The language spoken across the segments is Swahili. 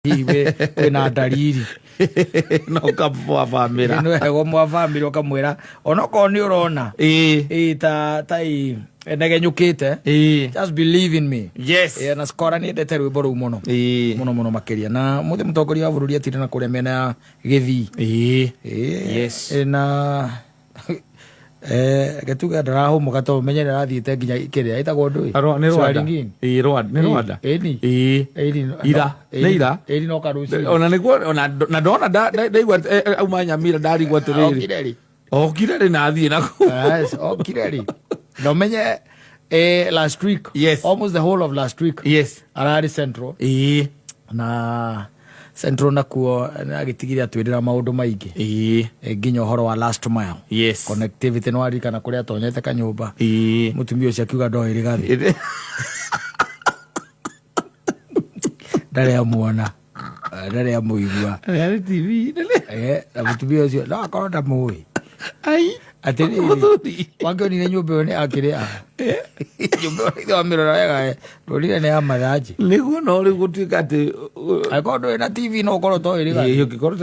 Iwe na ndariri no kapwa famira no ego mwa famira okamwira onoko ni urona ta enegenyukite just believe in me. Yes na skora ni ndete rwimbo ru muno muno makiria na muthi mutongoria wa bururi atire na kuria mena ya Githii yes na getuga ndaraho mugato menyera rathiite nginya kiria itagwo ndu ni Rwanda ira no karuci ona niguo ona ndona ndaigwa auma Nyamira ndarigwa tiriri okire na thie na yes okire no menye last week yes almost the whole of last week yes arari Central na Central nakuo agitigiria twirira maundu maingi nginya horo wa last mile yes connectivity no arika na kuria tonyete kanyumba mutumia ucio akiuga ndoiri gathi ndare amuona ndare amuigua ari TV na mutumia ucio no akorda mui ai atiri wange ni nyumba ni akiria nyumba ni wa mirora wega rorire ni amaraji niguo no ri gutuika ati akondo na TV no koro to iri iyo gikoro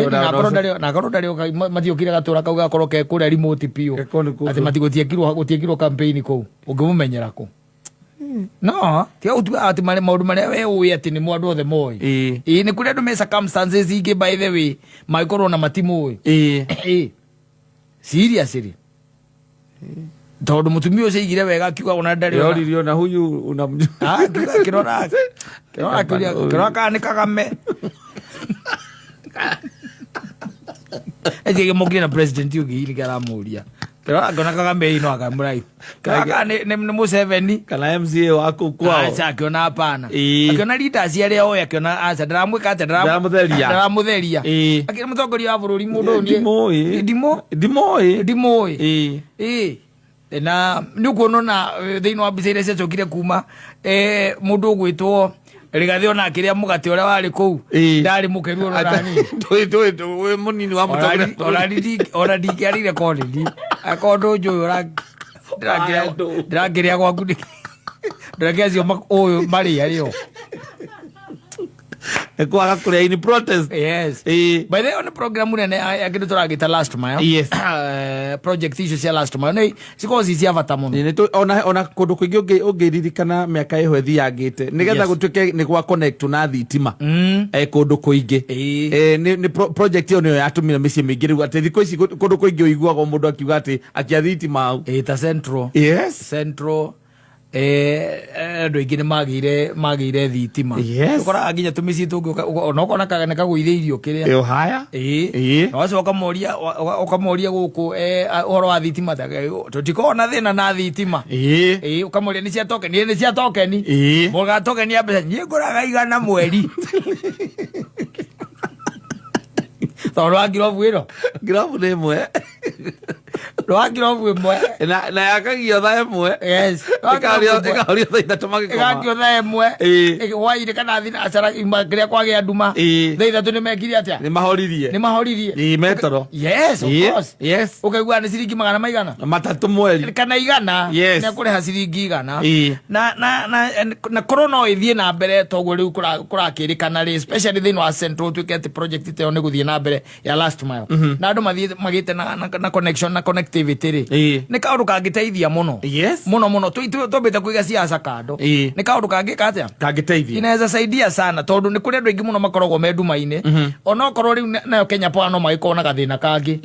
na koro ndari matiokire gatura kauga koro ke kuria remote pio ati gutiekirwo campaign ko ungimumenyera ko no tia utu ati mare maundu mare we uwi ati ni mwandu othe moi ni kuria andu me circumstances ingi by the way maikorwo na matimu seriously tondu mutumia ucio igire wega akiuga ona ndari yoririo na huyu unamjua kirora kana Kagame ege mokire na president yugi ili kala muria kirora kana Kagame ino akamurai kaka ni Museveni kana MCA wako kwao acha akiona hapana akiona leaders yale yao akiona acha ndamwika ati ndaramutheria akina mutongoria wa bururi mundu ni ndimoi na nikuona na thiini wa mbica iria ciacokire kuma mundu ugwitwo Rigathi ona akiria mugati uria wari kou ndari mukeru rorani we munini wa mutongoria ora ndikiarire kondi akondo njuyu ndirakiria gwaku ndirakiacio uyu mari ario ekwaga kuria in protest yes by the on program nene yakitu turagita last mile yes project issue cia last mile nei cikozi cia bata muno ni ona kundu kwingi ungiririkana miaka iho thiangite nigetha gutuike ni gwa connect na thitima kundu kwingi ni project iyo niyo yatumire micie mingi riu ati thiko ici kundu kwingi uiguaga mundu akiuga ati akia thitima au ta Central yes Central andu aingi ni magire thitima ukora nginya tumisi tungi onokona kagane kagwitheirio kiria yo haya no aso ukamoria guku horo wa thitima tutikona thina na thitima ukamoria ni cia tokeni muga tokeni ya mbeca nyinguraga igana mweri toro agirovu iro girovu ni mwe Rwagirovu mwe na yakagio tha emwe yes ekario tha ithatu magikoma ekagio tha emwe waire kana thina acara imakiria kwage anduma tha ithatu ni mekiri atia ni mahoririe metoro yes of course yes ukaigua ni ciringi magana maigana matatu mweri kana igana ni akureha ciringi igana na corona ithie na mbere toguo riu kurakirikana ri especially thini wa Central twikete project te one guthie na mbere ya last mile na andu magite na connection na connectivity ri ni kaundu kangiteithia muno muno twambite kuiga siasa kando ni kaundu kangikatia kangiteithia inaweza saidia sana tondu ni kuri andu aingi muno makoragwo me nduma-ini ona okorwo riu nayo Kenya Power no magikona gathina kangi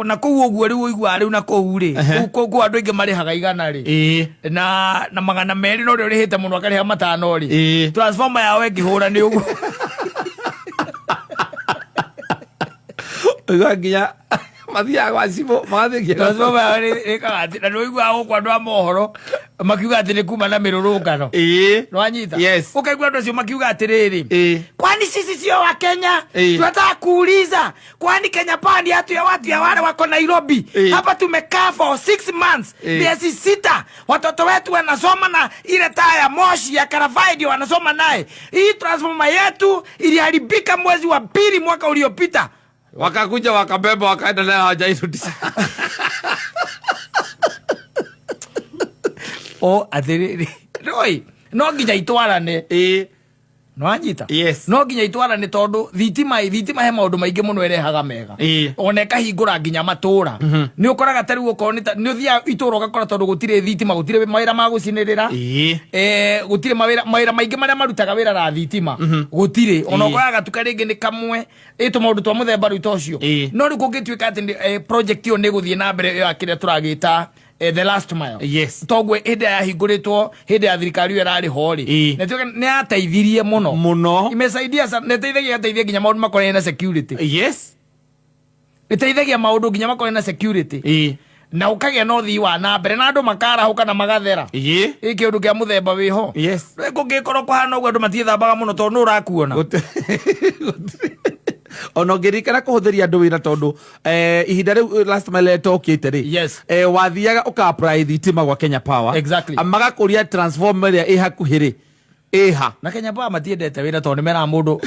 na kou uguo riu uigua riu na kou ri kou andu aingi marihaga igana ri na magana meri no ri rihite muno akariha matano ri transformer yawe ngihura ni uguo nginya mathia kwa sibo mathia transformer yawe rikagati na uigua gukwa andu a mohoro makiuga ati ni kuma na mirurungano no anyita ukaigua andu acio makiuga atiriri kwani sisi sio wa Kenya tunataka kuuliza kwani Kenya Power hatu ya watu ya wale wako Nairobi hapa tumekaa for 6 months miezi 6 watoto wetu wanasoma na ile taa ya moshi ya Karavai wanasoma naye hii transformer yetu iliharibika mwezi wa pili mwaka uliopita wakakuja wakabeba wakaenda nayo hajairudisha athiriri roi no nginya itwarane no anyita no nginya itwara ni tondu thitima he maundu maingi muno erehaga mega oneka hingura nginya matura ni ukoraga tari uko ni uthia itura ugakora tondu gutire thitima gutire mawira ma gucinirira gutire mawira maingi maria marutaga wira ra thitima gutire ona ukoraga tukaringi ni kamwe ito maundu twa muthemba ru tocio no ri kungituika ati project yo ni guthie na mbere ya kire turagita the last mile togwe hinde ya hinguritwo hinde ya thirikari irari hori netwe ni ateithirie muno imesaidia sana neteithagia nginya maundu makorene na security iteithagia maundu nginya makorene na security na ukagia no thii wa na mbere na andu makarahuka na magathera iki undu kia muthemba wiho kungikorwo kuhana uguo andu matiethambaga muno tondu urakuona ono ngirikana kuhuthiria andu wira tondu ihinda riu last mile tokite ri wathiaga uka apply thitima gwa Kenya Power magakuria transformer ya ihakuhiri na Kenya Power matiendete wira tondu mera mundu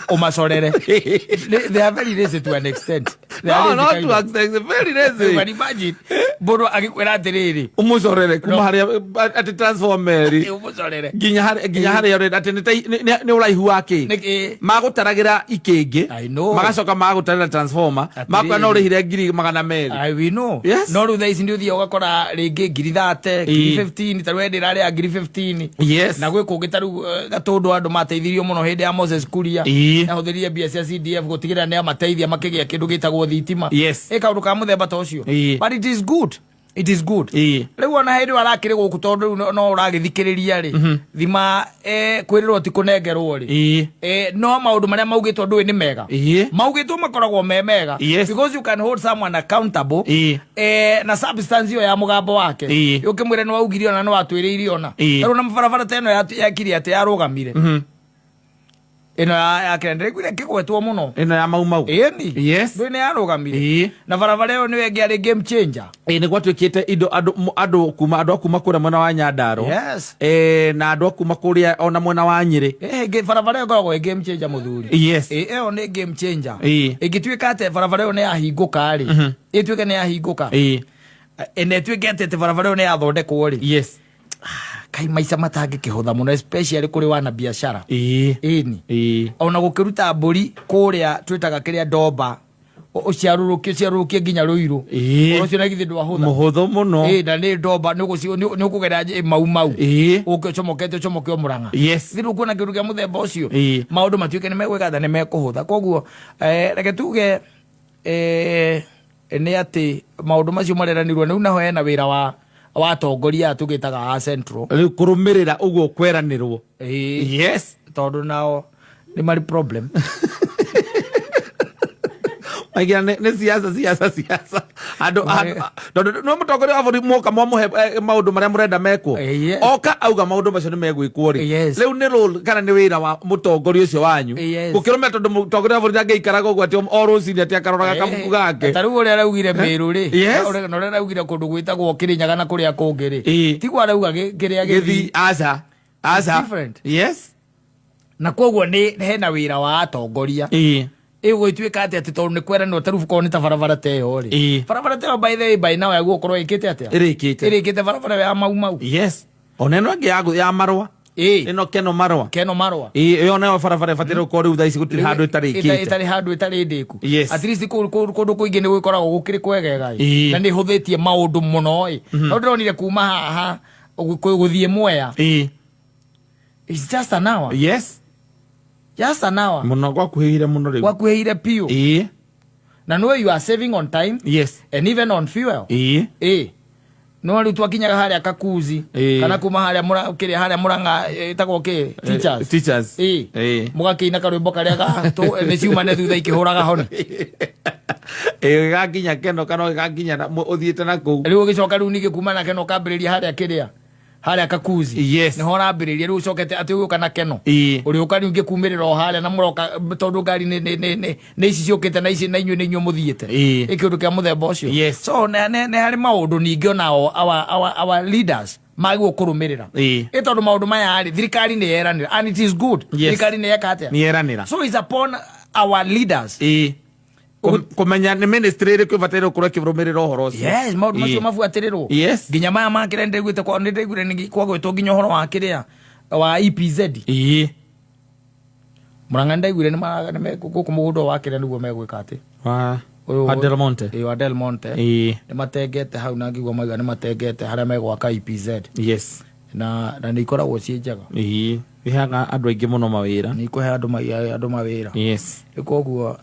umacorere they are very lazy to an extent not to extent very lazy but imagine bodo agikwera atiriri umucorere kuma haria ati transformer umucorere ginya haria ati ni uraihu wake magutaragira ikingi magacoka magutarira transformer makwa no rihire ngiri magana meri we know no ru thaici ndi uthia ugakora ringi ngiri 30 ngiri 15 tarwende rari ngiri 15 na gwe kungitaru gatundu andu mateithirio muno hindi ya Moses Kuria na huthirie BSS CDF gutigira ne amateithia makigia kindu gitagwo thitima kaundu ka muthemba ta ucio but it is good riu ona hindi warakire guku tondu no uragithikiriria ri thima kwirirwo ti kunengerwo ri no maundu maria maugitwo ndui ni mega maugitwo makoragwo me mega because you can hold someone accountable na substance yo ya mugambo wake ukimwire no augirio ona no atwiririe ona riu na mabarabara teno ya kiri ate yarugamire ino ya kende kwire kigwetwo muno ino ya mau ndwene yarugamire na barabara yo niwe ngiari game changer ni gwatwikite indo andu kuma kuria mwena wa Nyandaro na andu kuma kuria ona mwena wa Nyeri barabara yo goragwo game changer muthuri iyo ni game changer igitwika ate barabara yo ni yahinguka ri itwike ni yahinguka ene twike ate barabara yo ni yathondekwo ri kai maisha matangi kihutha muno especially kuri wana biashara ona gukiruta mburi kuria twitaga kiria ndomba uciarurukie nginya ruiru ucio na githi ndwahutha muhutho muno na ni ndomba ni ukugera mau ukicomoke Murang'a thiru kuona kindu kia muthemba ucio maundu matuike ni megwika ni mekuhutha koguo reke tuge ni ati maundu macio mareranirwo ni naho hena wira wa tongoria tugitaga central kurumirira uguo kweranirwo tondu nao ni mari problem Aigia ne siasa ando no mutongoria wa buri moka mwamuhe maundu maria murenda mekwo oka auga maundu macio ni megwikwo ri riu ni role kana ni wira wa mutongoria ucio wanyu gukirumira tondu mutongoria wa buri ngeikaraga uguo ati o rucini ati akaroraga kabuku gake taru uria araugire Meru ri no ria araugire kundu gwitagwo Kirinyaga na kuria kungi ri tigwa arauga kiria githi aza different na koguo ni hena wira wa atongoria igwituika ati tondu ni kweranwo tarufu ko ni ta barabara te yo ri barabara te by the way by now yaguo korwo ikite atia irikite barabara ya mau oneno ngi ya marwa ino keno marwa iyo nayo barabara fatira ko ri thaici gutiri handu itari handu itari ndiku at least kundu kuingi ni gwikoragwo gukiri kwegega na ni huthitie maundu muno no ndironire kuma haha guthie Mwea it's just an hour just an hour muno gwakuhire muno riu gwakuhire piu na no you are saving on time and even on fuel no riu twakinyaga haria Kakuzi kana kuma haria kiri haria Murang'a itagwo ki teachers mugakiina karwimbo karia ni ciuma ne thutha ikihuraga honi gakinya keno kana gakinya uthiite na ku riu gicoka riu ningi kuma na keno kambiriria haria kiria haria Kakuzi ni hora mbiriria riu cokete ati uyu kana keno uri ukari ungi kumirira o haria na muroka tondu ngari ne ici ciokete na ici na inyu ni inyu muthiete ikindu kia muthemba ucio so ne hari maundu ningi ona our leaders magwo kurumirira tondu maundu maya ari thirikari ni yeranira and it is good thirikari ni yekate ni yeranira so is upon our leaders kumenya ni ministry ri kwibatire kurwa kivurumirira uhoro ucio maundu macio mafuatirirwo nginya maya makire ndigwite kwa ndigwire ni kwa gwetwo nginya uhoro wa kiria wa EPZ Murang'a ndaiguire nĩ gũkũ mũgũnda wake nĩguo megwĩka atĩ wa Del Monte wa Del Monte nĩ matengete hau na ngigua maiga nĩ matengete harĩa megwaka EPZ yes na nĩ ikoragwo ciĩ njega iheaga andũ aingĩ mũno mawĩra nĩ ikũhe andũ mawĩra yes koguo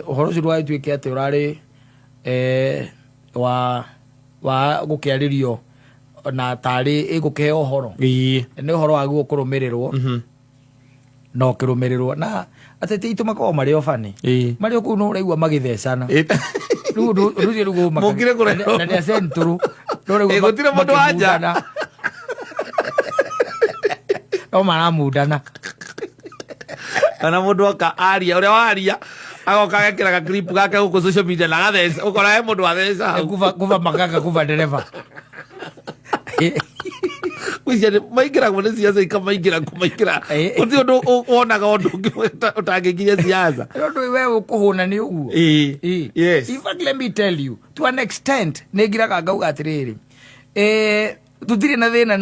ũhoro ũcio ndwagĩtuĩke atĩ ũrarĩ wa gũkĩarĩrio na tarĩ ĩgũkĩhe ũhoro nĩ ũhoro wa kũrũmĩrĩrwo no kĩrũmĩrĩrwo na atete itu makorwo marĩ ofani marĩ kũu no ũraigua magĩthecana rĩu rũgo mũkire kũrehwo na nĩ centuru no rĩu gũtirĩ mũndũ wanja no maramundana kana mũndũ oka aria ũrĩa waria agoka agekĩra clip gake gũkũ social media na gatheca ũkora he mũndũ watheca kuva makanga kuva dereva Wizia maingira kwa siasa ikamaingira kumaingira. Uti ndo wonaga ndo utangĩkinya siasa. Ndo wewe ukuhuna ni uguo. Yes. In fact, let me tell you, to an extent, negiraga ngauga atiriri. Tutire na thina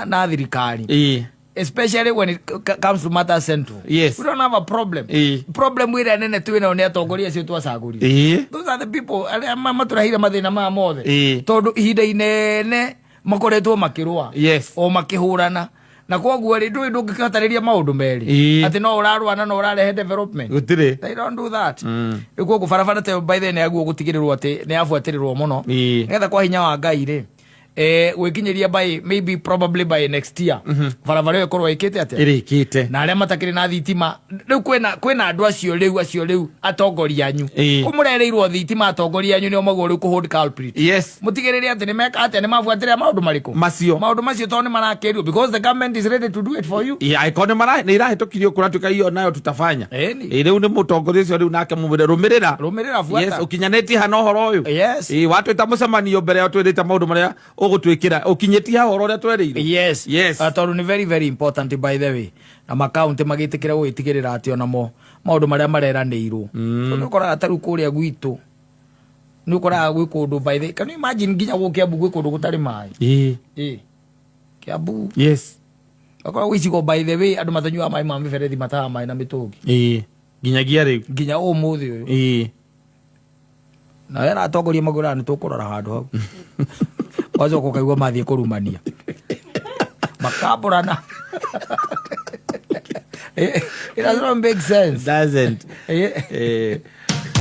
na thirikari. Especially when it comes to matters central. Yes. We don't have a problem. Problem with nene tuwe na atongoria cio twacagũrire. Those are the people maturahira mathina ma mothe. Tondu ihinda inene makoretwo makirwa. Yes. O makihurana. Na koguo ri ndũngĩkĩhotarĩria maũndũ merĩ atĩ no ũrarwana no ũrarehe development. Gũtirĩ. They don't do that. Koguo barabara te by the way nĩaguo gũtigĩrĩrwo atĩ nĩabuatĩrĩrwo mũno. Nĩgetha kwa hinya wa Ngai rĩ gwĩkinyeria by maybe probably by next year barabara ĩyo ĩkorwo ĩkĩte atĩa ĩrĩkĩte na arĩa matakĩrĩ na thitima rĩu kwĩna andũ acio rĩu atongoria anyu kũmũrereirwo thitima atongoria anyu nĩo maguo rĩu kũhold culprit. Yes. Mũtigĩrĩre atĩ nĩmeka atĩa nĩmabuatĩrĩra maũndũ marĩkũ maũndũ macio tondũ nĩmarakĩrio because the government is ready to do it for you. Ikono nĩ irahĩtũkirio kũratuĩka hiyo nayo tutafanya rĩu nĩ mũtongoria ũcio rĩu nake rũmĩrĩra buata. Yes. Ũkinyanĩtie hana ũhoro ũyũ. Yes. Watwĩta mũcemanio mbere ya twĩrĩte maũndũ marĩa ũgũtwĩkĩra ũkinyĩtie ũhoro ũrĩa twereire. Yes. Tondũ nĩ very very important by the way na makaunti magĩtĩkĩra gwĩtigĩrĩra atĩ onamo maũndũ marĩa mareranĩirwo nĩ ũkoraga tarĩu kũrĩa gwitũ nĩ ũkoraga gwĩ kũndũ by the can you imagine nginya Kiambu gwĩ kũndũ gũtarĩ maĩ Kiambu. Yes. Ũkoraga gwĩcigo by the way andũ matanyuaga maĩ ma mĩberethi mataha maĩ na mĩtũngi nginyagia rĩu nginya ũmũthĩ ũyũ na wera atongoria magũra nĩ tũkũrora handũ hau wazo kukaigua mathiĩ kũrumania makaburana. It doesn't make sense. Doesn't.